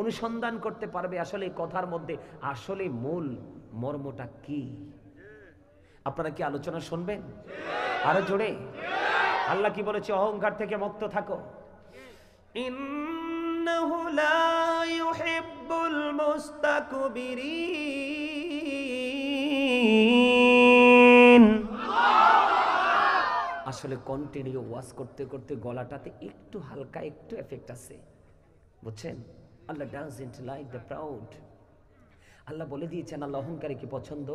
অনুসন্ধান করতে পারবে আসলে এই কথার মধ্যে আসলে মূল মর্মটা কি। আপনারা কি আলোচনা শুনবেন? আরো জোরে। আল্লাহ কি বলেছে? অহংকার থেকে মুক্ত থাকো। ইন্নাহু লা ইউহিব্বুল মুস্তাকবিরিন। আসলে কন্টিনিউ ওয়াজ করতে করতে গলাটাতে একটু হালকা একটু এফেক্ট আছে, বুঝছেন? আল্লাহ ডাজন্ট লাইক দ্য প্রাউড। আল্লাহ বলে দিয়েছেন আল্লাহ অহংকারীকে পছন্দ,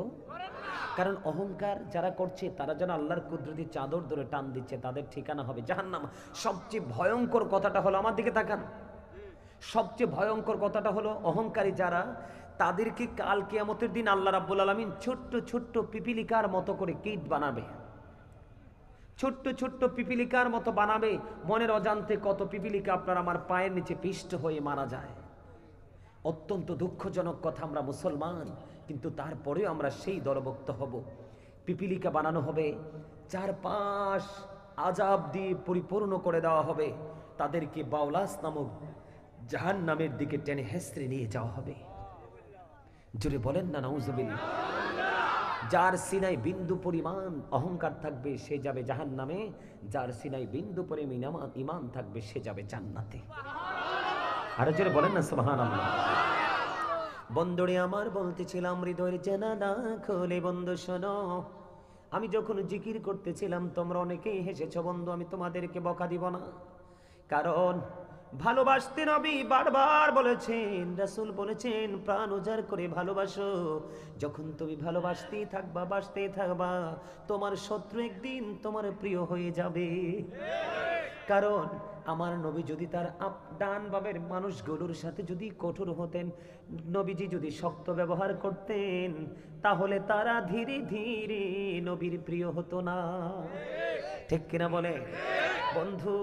কারণ অহংকার যারা করছে তারা যেন আল্লাহর কুদরতি চাদর ধরে টান দিচ্ছে, তাদের ঠিকানা হবে জাহান্নাম। সবচেয়ে ভয়ঙ্কর কথাটা হলো, আমার দিকে তাকান, সবচেয়ে ভয়ঙ্কর কথাটা হলো অহংকারী যারা, তাদেরকে কাল কিয়ামতের দিন আল্লাহ রাব্বুল আলামিন ছোট্ট ছোট্ট পিপিলিকার মতো করে কীট বানাবে, ছোট্ট ছোট্ট পিপিলিকার মতো বানাবে। মনের অজান্তে কত পিপিলিকা আপনার আমার পায়ের নিচে পিষ্ট হয়ে মারা যায়। অত্যন্ত দুঃখজনক কথা, আমরা মুসলমান কিন্তু তারপরেও আমরা সেই দলভুক্ত হব। পিপিলিকা বানানো হবে, চারপাশ আযাব দিয়ে পরিপূর্ণ করে দেওয়া হবে, তাদেরকে বাউলাস নামক জাহান্নামের দিকে টেনে হেসড়ে নিয়ে যাওয়া হবে। জোরে বলেন না নাউজুবিল্লাহ। যার সিনায় বিন্দু পরিমাণ অহংকার থাকবে সে যাবে জাহান্নামে, যার সিনায় বিন্দু পরিমাণ ঈমান থাকবে সে যাবে জান্নাতে। আরো জোরে বলেন না সুবহানাল্লাহ। বন্ধুরে আমার বলতেছিলাম হৃদয়ের জানালা খোলে বন্ধু শোনো, আমি যখন জিকির করতেছিলাম তোমরা অনেকেই হেসেছো বন্ধু, আমি তোমাদেরকে বকা দিব না। কারণ ভালোবাসতে নবী বারবার বলেছেন, রাসূল বলেছেন প্রাণ উজাড় করে ভালোবাসো। যখন তুমি ভালোবাসতেই থাকবা, বাসতেই থাকবা, তোমার শত্রু একদিন তোমার প্রিয় হয়ে যাবে। কারণ আমার নবী যদি তার ডান বামের মানুষগুলোর সাথে যদি কঠোর হতেন, নবীজি যদি শক্ত ব্যবহার করতেন, তাহলে তারা ধীরে ধীরে নবীর প্রিয় হতো না। ঠিক কিনা বলে বন্ধু?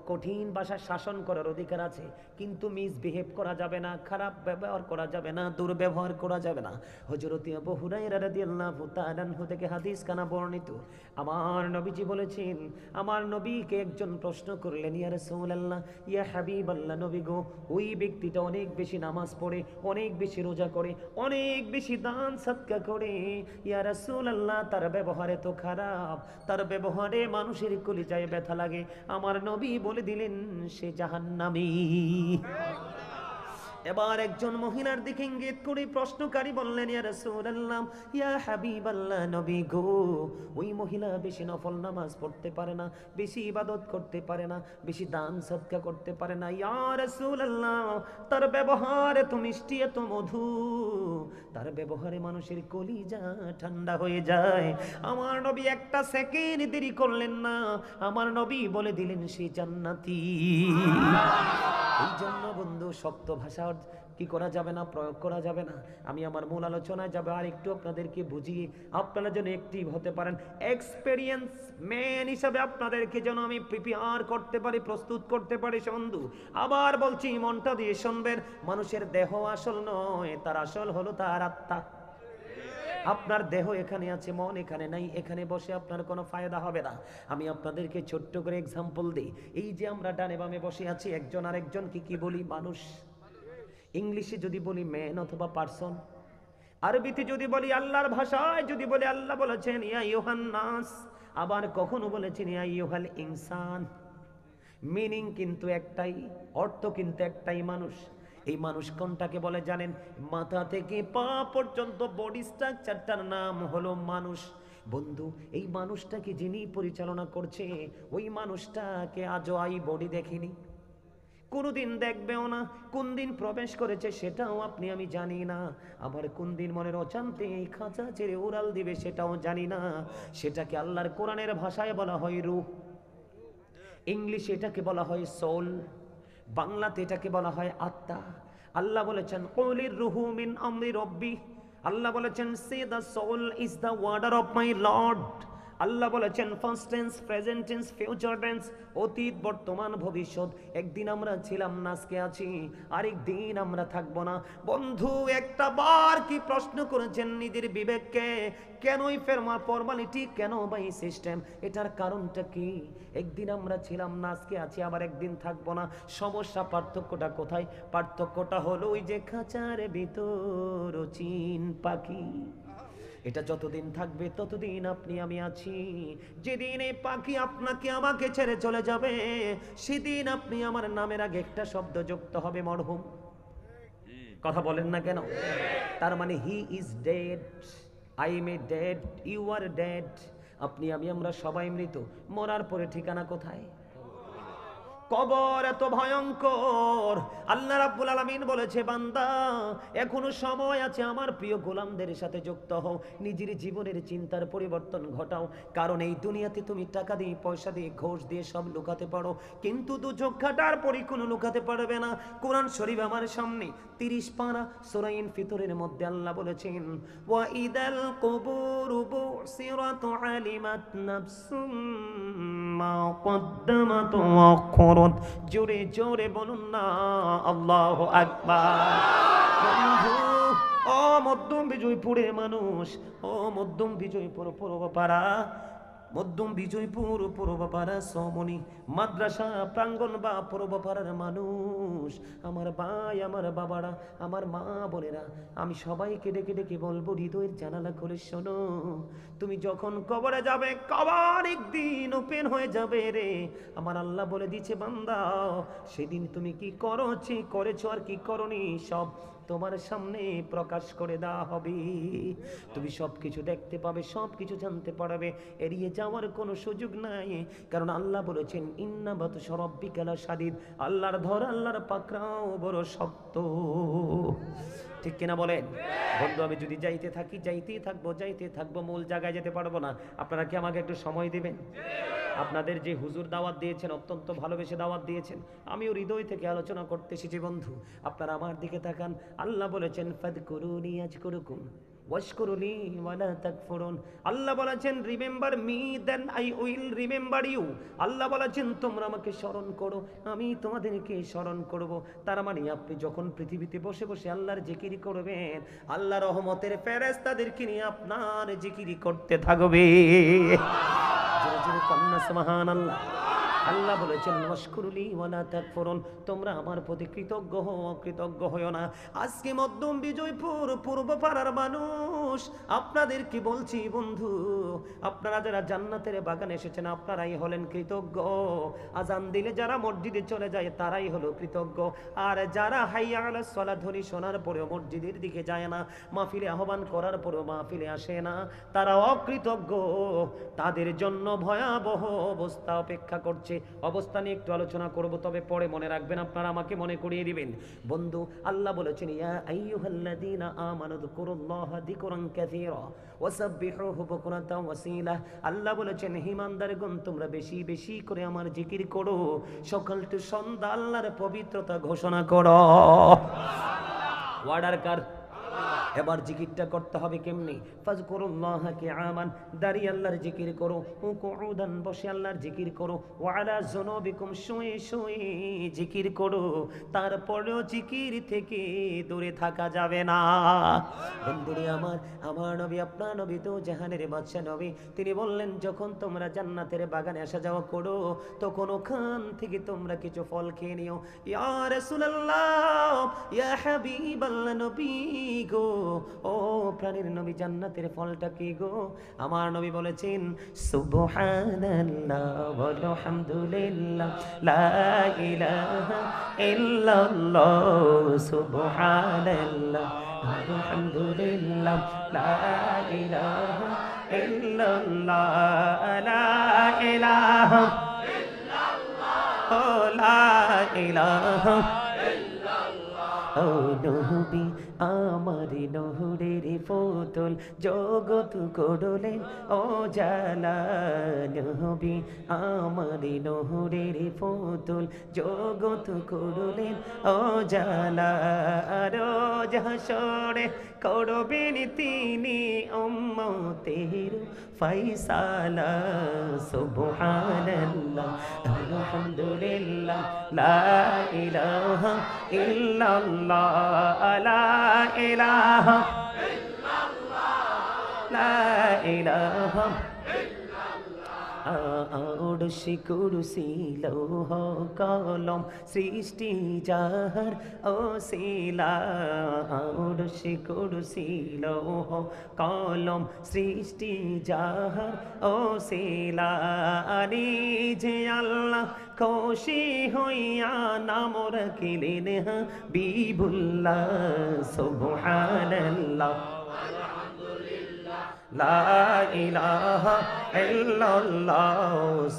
কঠিন ভাষা শাসন করার অধিকার আছে, কিন্তু মিসবিহেভ করা যাবে না, খারাপ ব্যবহার করা যাবে না, দুর্ব্যবহার করা যাবে না। হযরত আবু হুরায়রা রাদিয়াল্লাহু তাআলা আনহু থেকে হাদিস কানা বর্ণিত, আমার নবীজি বলেছেন, আমার নবীকে একজন প্রশ্ন করলেন, ইয়া রাসূলুল্লাহ, ইয়া হাবিবাল্লাহ, নবী গো, ওই ব্যক্তিটা অনেক বেশি নামাজ পড়ে, অনেক বেশি রোজা করে, অনেক বেশি দান সদকা করে, ইয়া রাসূলুল্লাহ, তার ব্যবহার এত খারাপ, তার ব্যবহারে মানুষের কলিজায় ব্যথা লাগে। আমার নবী বলে দিলেন সে জাহান্নামী। এবার একজন মহিলার দিকে ইঙ্গিত করে প্রশ্নকারী বললেন, ইয়া রাসূলুল্লাহ, ইয়া হাবিবাল্লাহ, নবী গো, ওই মহিলা বেশি নফল নামাজ পড়তে পারে না, বেশি ইবাদত করতে পারে না, বেশি দান সদকা করতে পারে না, ইয়া রাসূলুল্লাহ, তার ব্যবহার এত মিষ্টি, এত মধু, তার ব্যবহারে মানুষের কলিজা ঠান্ডা হয়ে যায়। আমার নবী একটা সেকেন্ড দেরি করলেন না, আমার নবী বলে দিলেন সে জান্নাতি। এই জন্য বন্ধু শক্ত ভাষা কি করা যাবে না, প্রয়োগ করা যাবে না। আমি আমার মূল আলোচনায় যাবে আর একটু আপনাদেরকে বুঝিয়ে আপনারা যেন অ্যাক্টিভ হতে পারেন, এক্সপেরিয়েন্স ম্যান হিসাবে আপনাদেরকে যেন আমি প্রিপেয়ার করতে পারি, প্রস্তুত করতে পারি বন্ধু। আবার বলছি, মনটা দিয়ে শুনবেন, মানুষের দেহ আসল নয়, তার আসল হলো তার আত্মা। আপনার দেহ এখানে আছে, মন এখানে নাই, এখানে বসে আপনার কোনো ফায়দা হবে না। আমি আপনাদেরকে ছোট্ট করে এক্সাম্পল দিই। এই যে আমরা ডানে বামে বসে আছি, একজন আরেকজনকে কি বলি? মানুষ। ইংলিশে যদি বলি ম্যান অথবা পারসন, আরবিতে যদি বলি, আল্লাহর ভাষায় যদি বলি, আল্লাহ বলেছেন ইয়া আইয়ুহান নাস, আবার কখনো বলেছেন ইয়া আইয়ুহাল ইনসান। মিনিং কিন্তু একটাই, অর্থ কিন্তু একটাই, মানুষ। এই মানুষ কোনটাকে বলে জানেন? মাথা থেকে পা পর্যন্ত বডি স্ট্রাকচারটার নাম হলো মানুষ। বন্ধু, এই মানুষটাকে যিনি পরিচালনা করছে, ওই মানুষটাকে আজও এই বডি দেখিনি, কোনদিন দেখবেও না। কোন দিন প্রবেশ করেছে সেটাও আপনি আমি জানি না, আবার কোন দিন মনের অজান্তে এই খাঁচা ছেড়ে উড়াল দিবে সেটাও জানি না। সেটাকে আল্লাহর কোরআনের ভাষায় বলা হয় রূহ, ইংলিশে এটাকে বলা হয় সোল, বাংলাতে এটাকে বলা হয় আত্মা। আল্লাহ বলেছেন কুলির রুহু মিন আমরি রব্বি, আল্লাহ বলেছেন say the soul is the warder of my lord. Allah বলেছেন first tense, present tense, future tense, অতীত, বর্তমান, ভবিষ্যৎ। একদিন আমরা ছিলাম না, আজকে আছি, আরেকদিন আমরা থাকবো না। বন্ধু, একটা বার কি প্রশ্ন করেছেন নিজের বিবেককে, কেনই ফর্মালিটি, কেন বা এই সিস্টেম? এটার কারণটা কি? একদিন আমরা ছিলাম না, আজকে আছি, আবার একদিন থাকবো না। সমস্যা, পার্থক্যটা কোথায়? পার্থক্যটা হলো ওই যে খাঁচার ভিতর চিন পাখি, এটা যতদিন থাকবে ততদিন আপনি আমি আছি। যেদিন এই পাখি আপনাকে আমাকে ছেড়ে চলে যাবে, সেদিন আপনি আমার নামের আগে একটা শব্দ যুক্ত হবে, মরহুম। কথা বলেন না কেন? তার মানে he is dead, I am a dead, you are dead. আপনি আমি আমরা সবাই মৃত। মরার পরে ঠিকানা কোথায়? কবর এত ভয়ঙ্কর। আল্লাহ রাব্বুল আলামিন বলেছে, বান্দা এখনো সময় আছে, আমার প্রিয় গোলামদের সাথে যুক্ত হও, নিজের জীবনের চিন্তার পরিবর্তন ঘটাও। কারণ এই দুনিয়াতে তুমি টাকা দিয়ে, পয়সা দিয়ে, ঘোষ দিয়ে সব লুকাতে পারো, কিন্তু দু চোখ কাটার পরে কোনো লুকাতে পারবে না। কোরআন শরীফ আমার সামনে 30 পারা সূরা ইনফিতরের মধ্যে আল্লাহ বলেছেন, ওয়া ইদাল কুবুরু বুসিরাত আলিমাত নাফসুম মা কদ্দামাত ওয়া আখরাত। জোরে জোরে বলুন না আল্লাহু আকবার। বন্ধু, ও মধ্যম বিজয়পুরের মানুষ, ও মধ্যম বিজয়পুর পূর্বপাড়া, মধ্যম বিজয়পুর পূর্বপাড়া সমনি মাদ্রাসা প্রাঙ্গণ বা পূর্বপাড়ার মানুষ, আমার ভাই, আমার বাবারা, আমার মা বোনেরা, আমি সবাইকে ডেকে ডেকে বলবো, হৃদয়ের জানালা খুলে শোনো। তুমি যখন কবরে যাবে, কবর একদিন ওপেন হয়ে যাবে রে। আমার আল্লাহ বলে দিচ্ছে, বান্দা সেদিন তুমি কি করেছো আর কি করনি, সব তোমার সামনে প্রকাশ করে দেওয়া হবে। তুমি সব কিছু দেখতে পাবে, সব কিছু জানতে পারবে, এড়িয়ে যাওয়ার কোনো সুযোগ নাই। কারণ আল্লাহ বলেছেন ইন্না বাতশা রাব্বিকা লাশাদীদ, আল্লাহর ধর, আল্লাহর পাকড়াও বড় শক্ত। ঠিক কিনা বলেন? বন্ধু, আমি যদি যাইতে থাকি, যাইতেই থাকবো, মূল জায়গায় যেতে পারবো না। আপনারা কি আমাকে একটু সময় দিবেন? আপনাদের যে হুজুর দাওয়াত দিয়েছেন, অত্যন্ত ভালোবেসে দাওয়াত দিয়েছেন, আমিও হৃদয় থেকে আলোচনা করতে এসেছি। বন্ধু, আপনারা আমার দিকে তাকান। আল্লাহ বলেছেন ফাযকুরুনি আযকুরুকুম ওয়াশকুরুলি ওয়ালা তাকফুরুন। আল্লাহ বলেছেন remember me then I will remember you. Allah বলেছেন তোমরা আমাকে স্মরণ করো, আমি তোমাদেরকে স্মরণ করব। তার মানে আপনি যখন পৃথিবীতে বসে বসে আল্লাহর জিকির করবেন, আল্লাহ রহমতের ফেরেশতাদেরকে নিয়ে আপনার জিকির করতে থাকবে। জোরে জোরে কান্না সুবহানাল্লাহ। আল্লাহ বলেছেন ওয়াশকুরুলি ওয়ালা তাকফুরুন, তোমরা আমার প্রতি কৃতজ্ঞ হও, অকৃতজ্ঞ হও না। আজকে মধ্যম বিজয়পুর পূর্বপাড়ার মানুষ আপনাদেরকে বলছি বন্ধু, আপনারা যারা জান্নাতের বাগানে এসেছেন আপনারাই হলেন কৃতজ্ঞ। আজান দিলে যারা মসজিদে চলে যায় তারাই হলো কৃতজ্ঞ। আর যারা হাইয়া আলাস সালাত ধ্বনি শোনার পরেও মসজিদের দিকে যায় না, মাহফিলে আহ্বান করার পরেও মাহফিলে আসে না, তারা অকৃতজ্ঞ। তাদের জন্য ভয়াবহ অবস্থা অপেক্ষা করছে। অবস্থা নিয়ে একটু আলোচনা করব, তবে পরে মনে রাখবেন, আপনারা আমাকে মনে করিয়ে দিবেন। বন্ধু, আল্লাহ বলেছেন ইয়া আইয়ুহাল্লাযীনা আমানু যকুরুল্লাহা যিকরান কাসীরা ওয়াসাব্বিহুহু বুকরাতাও ওয়াসীলা। আল্লাহ বলেছেন ঈমানদারগণ তোমরা বেশি বেশি করে আমার জিকির করো, সকাল টু সন্ধ্যা আল্লাহর পবিত্রতা ঘোষণা করো। ওয়ার্ডার কার? এবার জিকিরটা করতে হবে কেমনি? ফাযকুরুল্লাহা কিয়ামান, দাঁড়িয়ে আল্লাহর জিকির করো, কুউদান বসে আল্লাহর জিকির করো, ওয়া আলা যুনুবিকুম শুয়ে শুয়ে জিকির করো। তারপরেও জিকির থেকে দূরে থাকা যাবে না। বন্ধুরে আমার নবী, আপনার নবী তো জাহানের বাদশা নবী, তিনি বললেন যখন তোমরা জান্নাতের বাগানে আসা যাওয়া করো তখন ওখান থেকে তোমরা কিছু ফল খেয়ে নিও। ইয়া রাসূলুল্লাহ, ইয়া হাবিবাল্লাহ, নবী গো, ও প্রাণের নবী, জান্নাতের ফলটা কি গো? আমার নবী বলেছেন সুবহানাল্লাহ ওয়া হামদুলিল্লাহ লা ইলাহা ইল্লাল্লাহ, সুবহানাল্লাহ ওয়া হামদুলিল্লাহ লা ইলাহা ইল্লাল্লাহ, লা ইলাহা ইল্লাল্লাহ, লা ইলাহা। ও নবী আমার নহরের ফতুল, জগৎ করলেন ও জালা। নবী আমার নহরের ফতুল, জগৎ করলেন ও জালা। রোজ হাসরে করবেন তিনি উম্মতের ফায়সালা। সুবহানাল্লাহ আলহামদুলিল্লাহ লা ইলাহা ইল্লাল্লাহ, লা ইলাহা ইল্লাল্লাহ, লা ইলাহা আরশি কুরসি লৌহ কলম সৃষ্টি যাহার ওসিলা। আরশি কুরসি লৌহ কলম সৃষ্টি যাহার ওসিলা। নিজে আল্লাহ খুশি হইয়া নাম রাখিলেন হাবিবুল্লাহ। সুবহানাল্লাহ লা ইলাহা ইল্লাল্লাহ,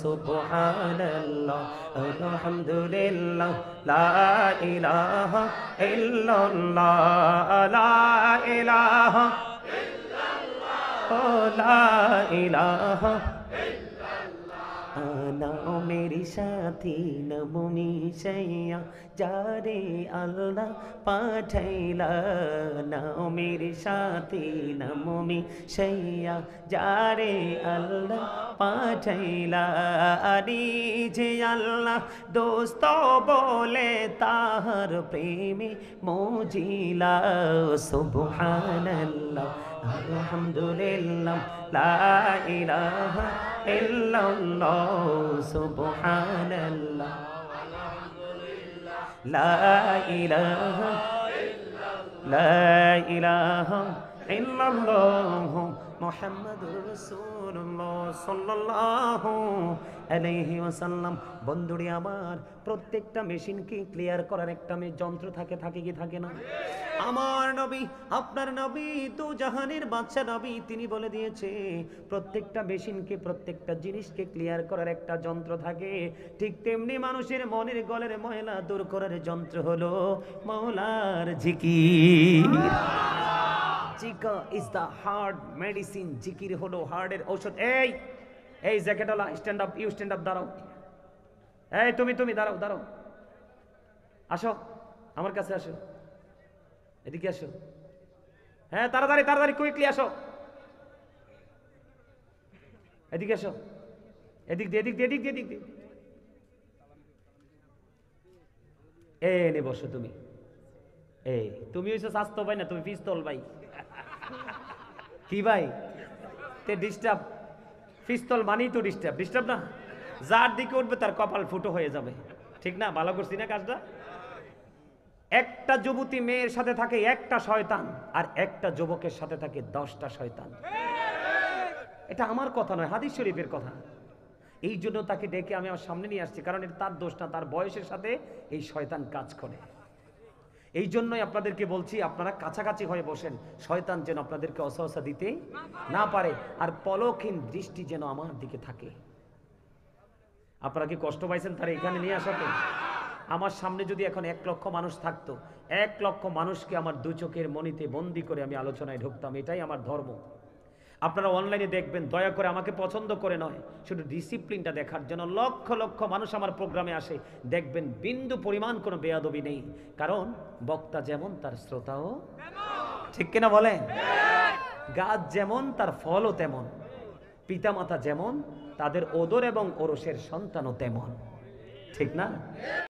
সুবহানাল্লাহ আলহামদুলিল্লাহ লা ইলাহা ইল্লাল্লাহ, লা ইলাহা ইল্লাল্লাহ, লা ইলাহা। নাও মেরি সাথী নমুনি সাইয়া যারে আল্লাহ পাঠাইলা। নাও মেরি সাথী নমুনি সাইয়া যারে আল্লাহ পাঠাইলা। নিজে আল্লাহ দোস্ত বলে তাহার প্রেমে মজিলা। সুবহানাল্লাহ আলহামদুলিল্লাহ লা ইলাহা ইল্লাল্লাহ, সুবহানাল্লাহ লা ইলাহা, লা ইলাহা ইল্লাল্লাহু মুহাম্মাদুর রাসূলুল্লাহ সাল্লাল্লাহু আলাইহি ওয়াসাল্লাম। বন্ধুরে আমার, প্রত্যেকটা মেশিনকে ক্লিয়ার করার একটা যন্ত্র থাকে, থাকে কি থাকে না? আমার নবী, আপনার নবী, দু জাহানের বাদশা নবী, তিনি বলে দিয়েছে প্রত্যেকটা মেশিনকে, প্রত্যেকটা জিনিসকে ক্লিয়ার করার একটা যন্ত্র থাকে। ঠিক তেমনি মানুষের মনের গলের ময়লা দূর করার যন্ত্র হলো মাওলার জিকির। জিকির ইজ দ্য হার্ট মেডিসিন। জিকির হলো হার্টের ঔষধ। এই এই জ্যাকেটওয়ালা, stand up, you stand up, দাঁড়াও। এই তুমি দাঁড়াও, দাঁড়াও, আসো আমার কাছে আসো, এদিকে আসো। হ্যাঁ, তাড়াতাড়ি তাড়াতাড়ি, কুইকলি আসো, এদিকে আসো, এদিক দিয়ে, এদিক দিয়ে, এদিক দিয়ে, এদিক দিয়ে। নে বসো তুমি। তুমি হইছো স্বাস্থ্য ভাই না, তুমি পিস্তল ভাই। কি ভাই? তে ডিস্টার্ব, পিস্তল মানেই তো ডিস্টার্ব। ডিস্টার্ব না, যার দিকে উঠবে তার কপাল ফুটো হয়ে যাবে। ঠিক না? ভালো করছি না কাজটা? একটা যুবতী মেয়ের সাথে থাকে একটা শয়তান, আর একটা যুবকের সাথে থাকে 10টা শয়তান। এটা আমার কথা নয়, হাদিস শরীফের কথা। এই জন্য তাকে ডেকে আমি আমার সামনে নিয়ে আসছি, কারণ এটা তার দোষ না, তার বয়সের সাথে এই শয়তান কাজ করে। এই জন্যই আপনাদেরকে বলছি, আপনারা কাছাকাছি হয়ে বসেন, শয়তান যেন আপনাদেরকে অসহসা দিতে না পারে, আর পলকহীন দৃষ্টি যেন আমার দিকে থাকে। আপনারা কি কষ্ট পাইছেন তারা এখানে নিয়ে আসাতে? আমার সামনে যদি এখন 1 লক্ষ মানুষ থাকতো, 1 লক্ষ মানুষকে আমার 2 চোখের মনিতে বন্দি করে আমি আলোচনায় ঢুকতাম। এটাই আমার ধর্ম। আপনারা অনলাইনে দেখবেন, দয়া করে আমাকে পছন্দ করে নয়, শুধু ডিসিপ্লিনটা দেখার জন্য লক্ষ লক্ষ মানুষ আমার প্রোগ্রামে আসে। দেখবেন বিন্দু পরিমাণ কোনো বেয়াদবি নেই, কারণ বক্তা যেমন তার শ্রোতাও, ঠিক কিনা বলেন? গাছ যেমন তার ফলও তেমন, পিতামাতা যেমন তাদের ওদর এবং ওরসের সন্তানও তেমন, ঠিক না?